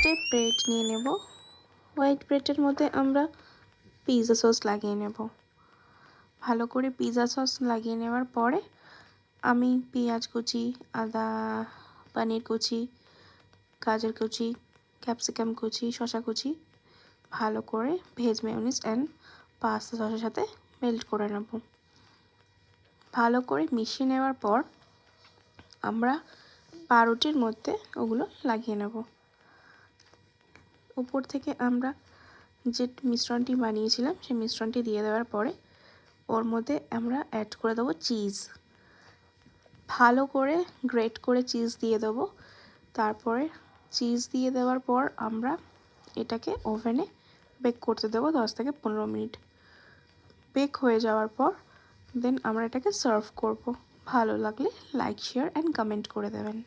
ফার্স্টে ব্রেড নিয়ে নেব। হোয়াইট ব্রেডের মধ্যে আমরা পিৎজা সস লাগিয়ে নেব। ভালো করে পিৎজা সস লাগিয়ে নেওয়ার পরে আমি পেঁয়াজ কুচি, আদা, পনির কুচি, গাজর কুচি, ক্যাপসিকাম কুচি, শসা কুচি ভালো করে ভেজ মেয়োনিজ অ্যান্ড পাস্তা সসের সাথে মেল্ট করে নেব। ভালো করে মিশিয়ে নেওয়ার পর আমরা পাউরুটির মধ্যে ওগুলো লাগিয়ে নেব। উপর থেকে আমরা যে মিশ্রণটি বানিয়েছিলাম সেই মিশ্রণটি দিয়ে দেওয়ার পরে ওর মধ্যে আমরা অ্যাড করে দেবো চিজ। ভালো করে গ্রেট করে চিজ দিয়ে দেবো। তারপরে চিজ দিয়ে দেওয়ার পর আমরা এটাকে ওভেনে বেক করতে দেবো 10 থেকে 15 মিনিট। বেক হয়ে যাওয়ার পর দেন আমরা এটাকে সার্ভ করব। ভালো লাগলে লাইক, শেয়ার অ্যান্ড কমেন্ট করে দেবেন।